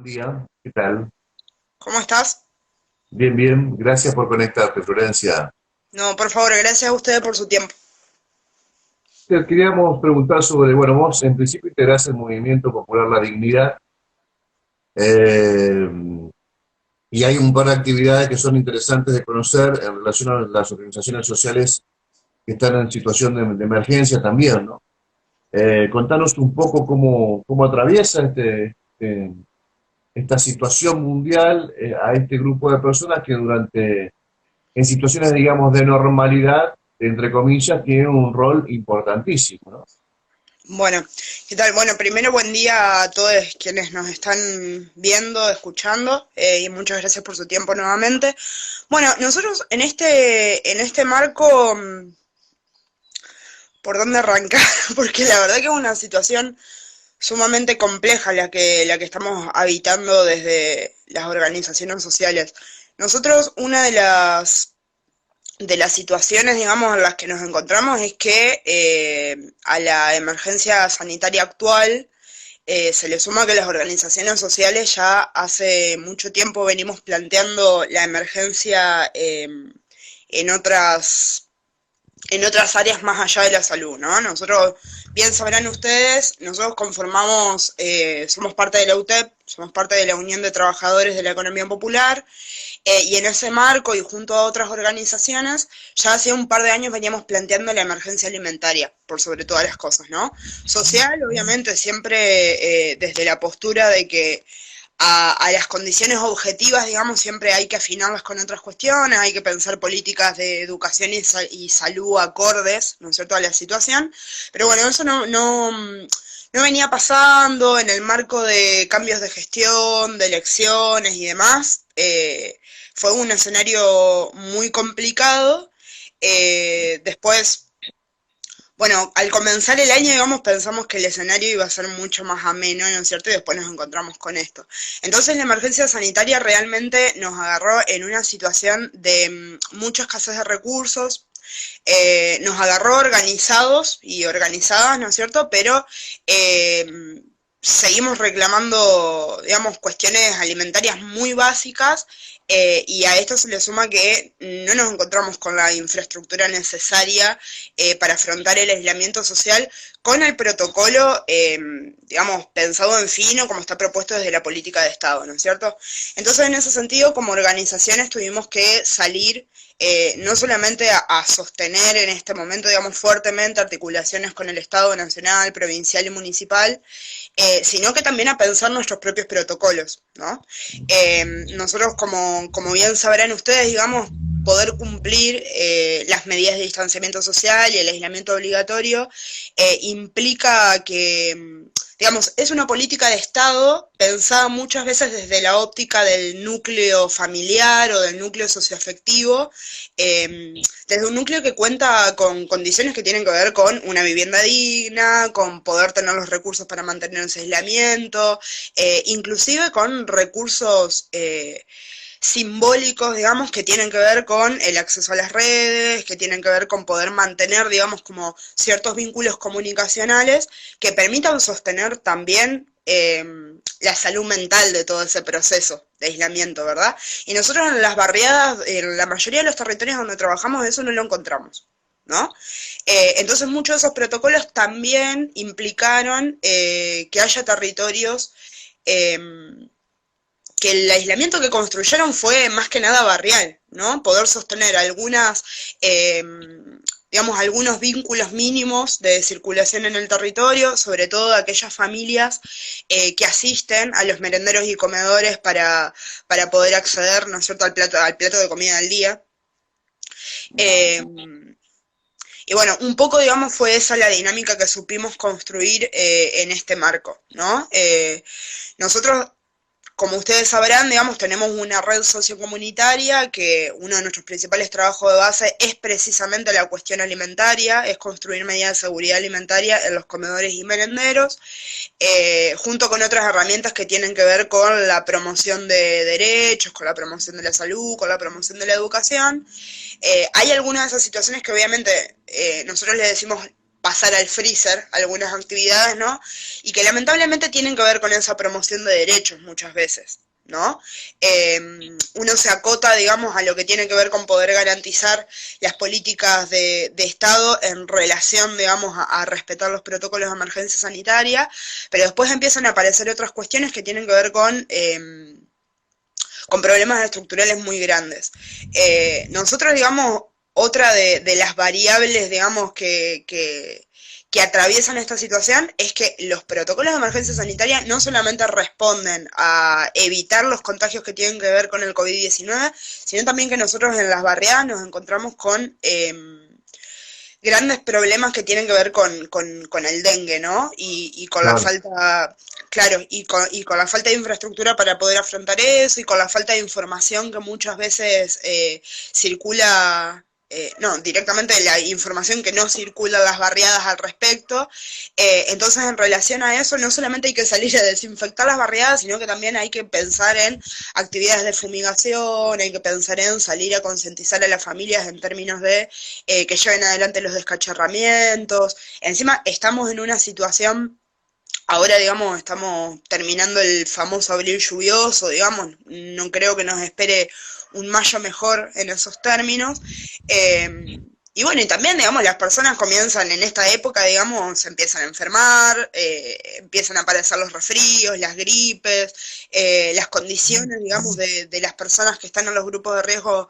Día, ¿qué tal? ¿Cómo estás? Bien, bien, gracias por conectarte, Florencia. No, por favor, gracias a ustedes por su tiempo. Te queríamos preguntar sobre, bueno, vos en principio integrás el Movimiento Popular La Dignidad, eh, y hay un par de actividades que son interesantes de conocer en relación a las organizaciones sociales que están en situación de emergencia también, ¿no? Contanos un poco cómo atraviesa esta situación mundial a este grupo de personas que en situaciones, digamos, de normalidad, entre comillas, tiene un rol importantísimo, ¿no? Bueno, ¿qué tal? Bueno, primero buen día a todos quienes nos están viendo, escuchando, y muchas gracias por su tiempo nuevamente. Bueno, nosotros en este marco, ¿por dónde arrancar? Porque la verdad que es una situación sumamente compleja la que estamos habitando desde las organizaciones sociales. Nosotros, una de las situaciones, digamos, en las que nos encontramos es que a la emergencia sanitaria actual se le suma que las organizaciones sociales ya hace mucho tiempo venimos planteando la emergencia en otras en otras áreas más allá de la salud, ¿no? Nosotros, bien sabrán ustedes, nosotros conformamos, somos parte de la UTEP, somos parte de la Unión de Trabajadores de la Economía Popular, y en ese marco y junto a otras organizaciones, ya hace un par de años veníamos planteando la emergencia alimentaria, por sobre todas las cosas, ¿no? Social, obviamente, siempre desde la postura de que a las condiciones objetivas, digamos, siempre hay que afinarlas con otras cuestiones, hay que pensar políticas de educación y salud acordes, ¿no es cierto?, a la situación. Pero bueno, eso no venía pasando en el marco de cambios de gestión, de elecciones y demás. Fue un escenario muy complicado. Después, bueno, al comenzar el año, digamos, pensamos que el escenario iba a ser mucho más ameno, ¿no es cierto? Y después nos encontramos con esto. Entonces la emergencia sanitaria realmente nos agarró en una situación de mucha escasez de recursos, nos agarró organizados y organizadas, ¿no es cierto? Pero seguimos reclamando, digamos, cuestiones alimentarias muy básicas, y a esto se le suma que no nos encontramos con la infraestructura necesaria para afrontar el aislamiento social con el protocolo, digamos, pensado en fino, como está propuesto desde la política de Estado, ¿no es cierto? Entonces, en ese sentido, como organizaciones tuvimos que salir no solamente a sostener en este momento, digamos, fuertemente articulaciones con el Estado nacional, provincial y municipal, sino que también a pensar nuestros propios protocolos, ¿no? Nosotros, como bien sabrán ustedes, digamos, poder cumplir las medidas de distanciamiento social y el aislamiento obligatorio implica que, digamos, es una política de Estado pensada muchas veces desde la óptica del núcleo familiar o del núcleo socioafectivo, desde un núcleo que cuenta con condiciones que tienen que ver con una vivienda digna, con poder tener los recursos para mantener ese aislamiento, inclusive con recursos simbólicos, digamos, que tienen que ver con el acceso a las redes, que tienen que ver con poder mantener, digamos, como ciertos vínculos comunicacionales que permitan sostener también la salud mental de todo ese proceso de aislamiento, ¿verdad? Y nosotros en las barriadas, en la mayoría de los territorios donde trabajamos, eso no lo encontramos, ¿no? Entonces muchos de esos protocolos también implicaron que haya territorios eh, que el aislamiento que construyeron fue más que nada barrial, ¿no? Poder sostener digamos, algunos vínculos mínimos de circulación en el territorio, sobre todo de aquellas familias que asisten a los merenderos y comedores para poder acceder, ¿no es cierto?, al plato de comida del día. Eh, y bueno, un poco, digamos, fue esa la dinámica que supimos construir en este marco, ¿no? Nosotros, como ustedes sabrán, digamos, tenemos una red sociocomunitaria que uno de nuestros principales trabajos de base es precisamente la cuestión alimentaria, es construir medidas de seguridad alimentaria en los comedores y merenderos, junto con otras herramientas que tienen que ver con la promoción de derechos, con la promoción de la salud, con la promoción de la educación. Hay algunas de esas situaciones que obviamente nosotros le decimos pasar al freezer algunas actividades, ¿no? Y que lamentablemente tienen que ver con esa promoción de derechos muchas veces, ¿no? Uno se acota, digamos, a lo que tiene que ver con poder garantizar las políticas de Estado en relación, digamos, a respetar los protocolos de emergencia sanitaria, pero después empiezan a aparecer otras cuestiones que tienen que ver con problemas estructurales muy grandes. Nosotros, digamos, otra de las variables, digamos, que atraviesan esta situación es que los protocolos de emergencia sanitaria no solamente responden a evitar los contagios que tienen que ver con el COVID-19, sino también que nosotros en las barriadas nos encontramos con grandes problemas que tienen que ver con el dengue, ¿no? Y con la Claro. falta, claro, y con la falta de infraestructura para poder afrontar eso, y con la falta de información que muchas veces circula, no, directamente la información que no circula en las barriadas al respecto. Entonces, en relación a eso, no solamente hay que salir a desinfectar las barriadas, sino que también hay que pensar en actividades de fumigación, hay que pensar en salir a concientizar a las familias en términos de que lleven adelante los descacharramientos. Encima, estamos en una situación. Ahora, digamos, estamos terminando el famoso abril lluvioso, digamos, no creo que nos espere un mayo mejor en esos términos. Y bueno, y también, digamos, las personas comienzan en esta época, digamos, se empiezan a enfermar, empiezan a aparecer los resfríos, las gripes, las condiciones, digamos, de las personas que están en los grupos de riesgo,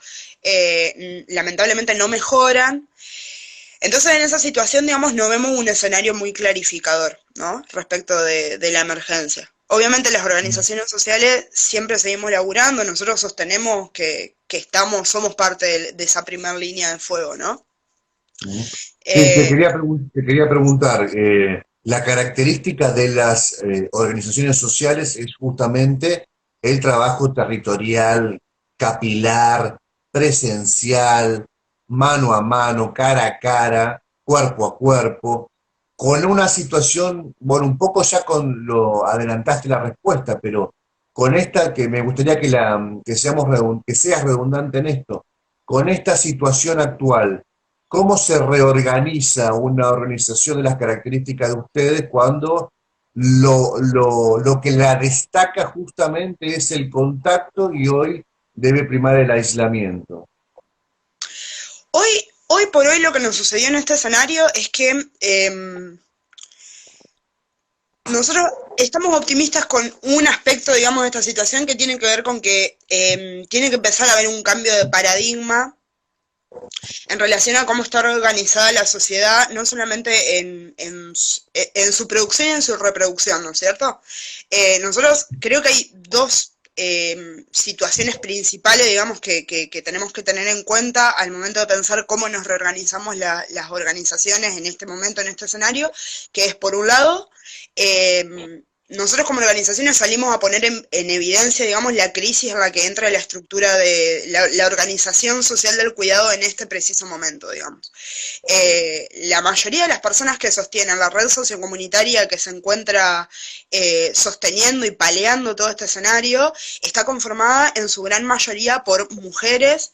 lamentablemente no mejoran. Entonces, en esa situación, digamos, no vemos un escenario muy clarificador, ¿no? Respecto de la emergencia. Obviamente las organizaciones sociales siempre seguimos laburando, nosotros sostenemos que somos parte de esa primera línea de fuego, ¿no? Sí, Eh, te quería preguntar, la característica de las organizaciones sociales es justamente el trabajo territorial, capilar, presencial, mano a mano, cara a cara, cuerpo a cuerpo, con una situación, bueno, un poco ya con lo adelantaste la respuesta, pero con esta que me gustaría que seas redundante en esto, con esta situación actual. ¿Cómo se reorganiza una organización de las características de ustedes cuando lo que la destaca justamente es el contacto y hoy debe primar el aislamiento? hoy por hoy lo que nos sucedió en este escenario es que nosotros estamos optimistas con un aspecto, digamos, de esta situación que tiene que ver con que tiene que empezar a haber un cambio de paradigma en relación a cómo está organizada la sociedad, no solamente en su producción y en su reproducción, ¿no es cierto? Nosotros creo que hay dos situaciones principales, digamos, que tenemos que tener en cuenta al momento de pensar cómo nos reorganizamos las organizaciones en este momento, en este escenario, que es, por un lado, nosotros como organizaciones salimos a poner en evidencia, digamos, la crisis en la que entra la estructura de la organización social del cuidado en este preciso momento, digamos. La mayoría de las personas que sostienen la red sociocomunitaria que se encuentra sosteniendo y paleando todo este escenario está conformada en su gran mayoría por mujeres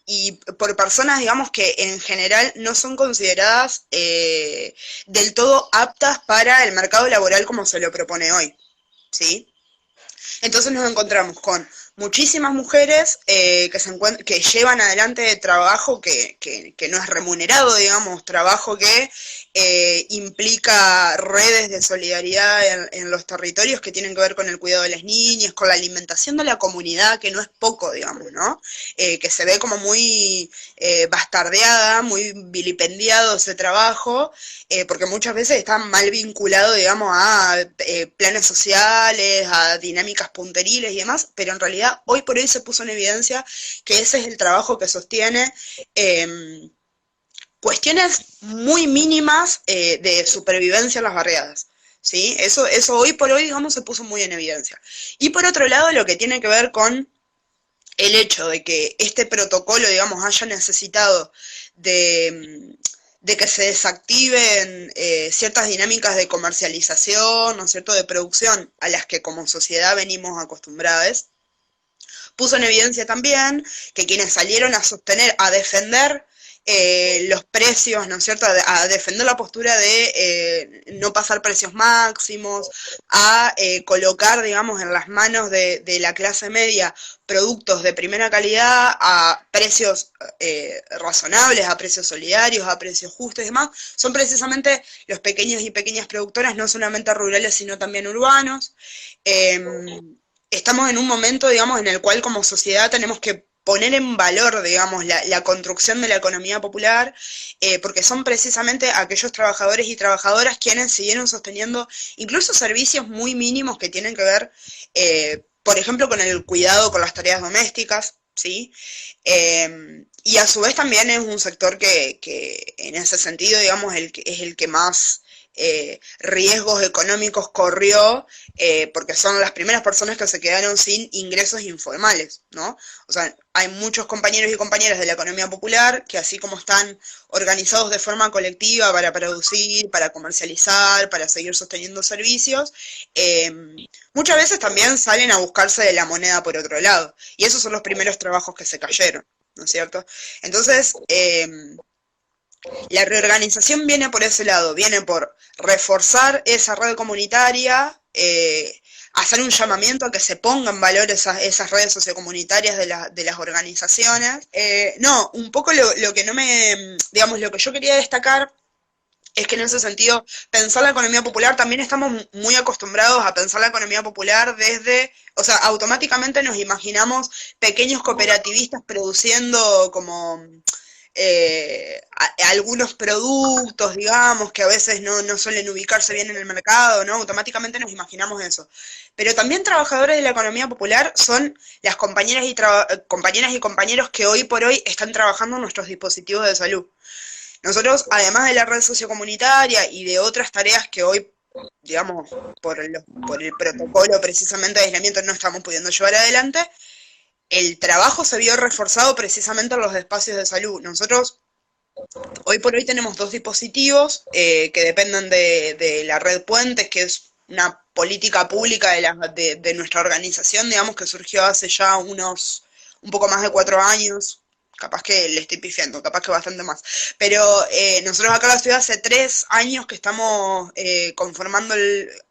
y por personas, digamos, que en general no son consideradas del todo aptas para el mercado laboral como se lo propone hoy, ¿sí? Entonces nos encontramos con muchísimas mujeres que llevan adelante trabajo que no es remunerado, digamos, trabajo que implica redes de solidaridad en los territorios que tienen que ver con el cuidado de las niñas, con la alimentación de la comunidad, que no es poco, digamos, ¿no? Que se ve como muy bastardeada, muy vilipendiado ese trabajo, porque muchas veces está mal vinculado, digamos, a planes sociales, a dinámicas punteriles y demás, pero en realidad hoy por hoy se puso en evidencia que ese es el trabajo que sostiene cuestiones muy mínimas de supervivencia en las barriadas. ¿Sí? Eso hoy por hoy, digamos, se puso muy en evidencia. Y por otro lado, lo que tiene que ver con el hecho de que este protocolo, digamos, haya necesitado de que se desactiven ciertas dinámicas de comercialización, ¿no es cierto?, de producción a las que como sociedad venimos acostumbrados, puso en evidencia también que quienes salieron a sostener, a defender los precios, ¿no es cierto? A defender la postura de no pasar precios máximos, a colocar, digamos, en las manos de la clase media productos de primera calidad a precios razonables, a precios solidarios, a precios justos y demás, son precisamente los pequeños y pequeñas productoras, no solamente rurales, sino también urbanos. Estamos en un momento, digamos, en el cual como sociedad tenemos que poner en valor, digamos, la construcción de la economía popular, porque son precisamente aquellos trabajadores y trabajadoras quienes siguieron sosteniendo incluso servicios muy mínimos que tienen que ver, por ejemplo, con el cuidado con las tareas domésticas, ¿sí? Y a su vez también es un sector que en ese sentido, digamos, es el que más riesgos económicos corrió, porque son las primeras personas que se quedaron sin ingresos informales, ¿no? O sea, hay muchos compañeros y compañeras de la economía popular que así como están organizados de forma colectiva para producir, para comercializar, para seguir sosteniendo servicios, muchas veces también salen a buscarse de la moneda por otro lado, y esos son los primeros trabajos que se cayeron, ¿no es cierto? Entonces, la reorganización viene por ese lado, viene por reforzar esa red comunitaria, hacer un llamamiento a que se pongan en valor esas redes sociocomunitarias de las organizaciones. No, un poco lo que no me, digamos, lo que yo quería destacar es que en ese sentido, pensar la economía popular, también estamos muy acostumbrados a pensar la economía popular desde, o sea, automáticamente nos imaginamos pequeños cooperativistas produciendo como algunos productos, digamos, que a veces no suelen ubicarse bien en el mercado, ¿no? Automáticamente nos imaginamos eso. Pero también trabajadores de la economía popular son las compañeras y compañeros que hoy por hoy están trabajando en nuestros dispositivos de salud. Nosotros, además de la red sociocomunitaria y de otras tareas que hoy, digamos, por el protocolo precisamente de aislamiento no estamos pudiendo llevar adelante, el trabajo se vio reforzado precisamente en los espacios de salud. Nosotros, hoy por hoy, tenemos 2 dispositivos que dependen de la red Puentes, que es una política pública de nuestra organización, digamos, que surgió hace ya un poco más de 4 años, capaz que le estoy pifiando, capaz que bastante más. Pero nosotros acá en la ciudad hace 3 años que estamos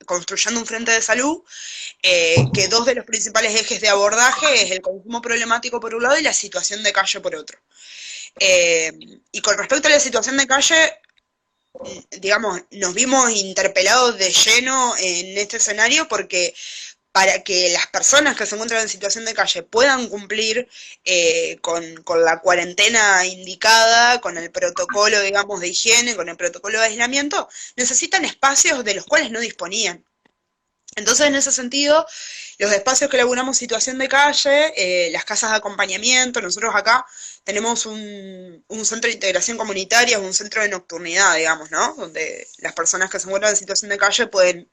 construyendo un frente de salud, que 2 de los principales ejes de abordaje es el consumo problemático por un lado y la situación de calle por otro. Y con respecto a la situación de calle, digamos, nos vimos interpelados de lleno en este escenario porque para que las personas que se encuentran en situación de calle puedan cumplir con la cuarentena indicada, con el protocolo, digamos, de higiene, con el protocolo de aislamiento, necesitan espacios de los cuales no disponían. Entonces, en ese sentido, los espacios que elaboramos situación de calle, las casas de acompañamiento, nosotros acá tenemos un centro de integración comunitaria, un centro de nocturnidad, digamos, ¿no? Donde las personas que se encuentran en situación de calle pueden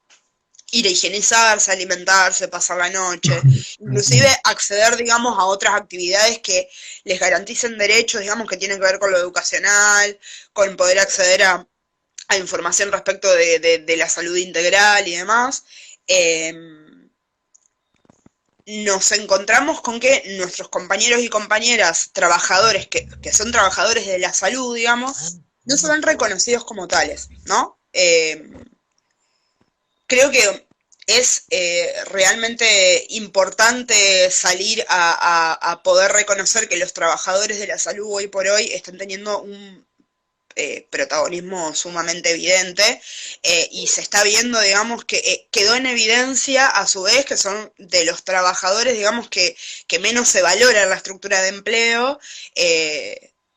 ir a higienizarse, alimentarse, pasar la noche, inclusive acceder, digamos, a otras actividades que les garanticen derechos, digamos, que tienen que ver con lo educacional, con poder acceder a información respecto de la salud integral y demás. Nos encontramos con que nuestros compañeros y compañeras trabajadores, que son trabajadores de la salud, digamos, no se ven reconocidos como tales, ¿no? Creo que es realmente importante salir a poder reconocer que los trabajadores de la salud hoy por hoy están teniendo un protagonismo sumamente evidente, y se está viendo, digamos, que quedó en evidencia a su vez que son de los trabajadores, digamos, que menos se valora en la estructura de empleo,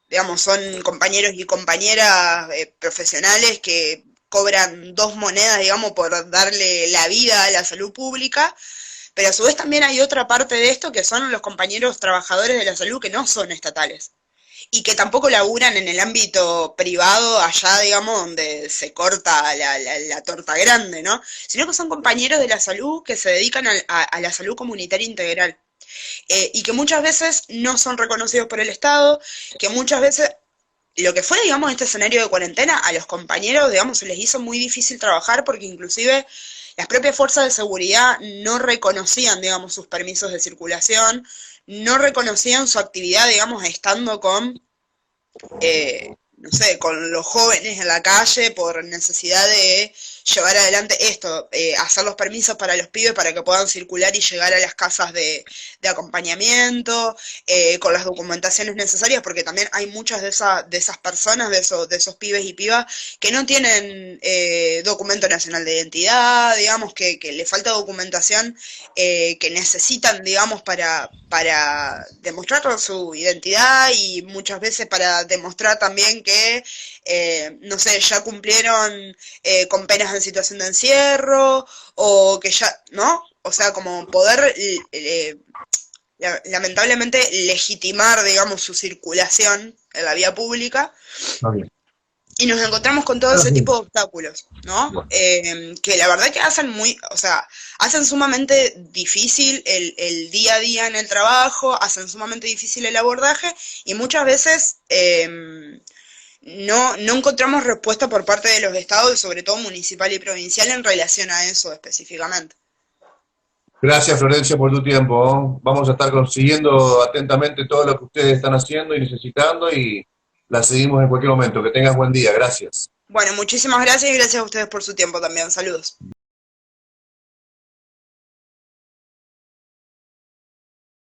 digamos, son compañeros y compañeras profesionales que cobran 2 monedas, digamos, por darle la vida a la salud pública, pero a su vez también hay otra parte de esto que son los compañeros trabajadores de la salud que no son estatales y que tampoco laburan en el ámbito privado, allá, digamos, donde se corta la torta grande, ¿no? Sino que son compañeros de la salud que se dedican a la salud comunitaria integral, y que muchas veces no son reconocidos por el Estado, que muchas veces lo que fue, digamos, este escenario de cuarentena, a los compañeros, digamos, se les hizo muy difícil trabajar porque inclusive las propias fuerzas de seguridad no reconocían, digamos, sus permisos de circulación, no reconocían su actividad, digamos, estando con no sé, con los jóvenes en la calle por necesidad de llevar adelante esto, hacer los permisos para los pibes para que puedan circular y llegar a las casas de acompañamiento, con las documentaciones necesarias, porque también hay muchas de esas personas, de esos pibes y pibas, que no tienen documento nacional de identidad, digamos, que le falta documentación que necesitan, digamos, para demostrar su identidad y muchas veces para demostrar también que, no sé, ya cumplieron con penas en situación de encierro o que ya, ¿no? O sea, como poder lamentablemente legitimar, digamos, su circulación en la vía pública. Está bien. Y nos encontramos con todo Ah, ese sí. tipo de obstáculos, ¿no? Bueno, Que la verdad que hacen o sea, hacen sumamente difícil el día a día en el trabajo, hacen sumamente difícil el abordaje y muchas veces no encontramos respuesta por parte de los estados, sobre todo municipal y provincial, en relación a eso específicamente. gracias, Florencia, por tu tiempo. Vamos a estar consiguiendo atentamente todo lo que ustedes están haciendo y necesitando y la seguimos en cualquier momento. Que tengas buen día. Gracias. Bueno, muchísimas gracias y gracias a ustedes por su tiempo también. Saludos.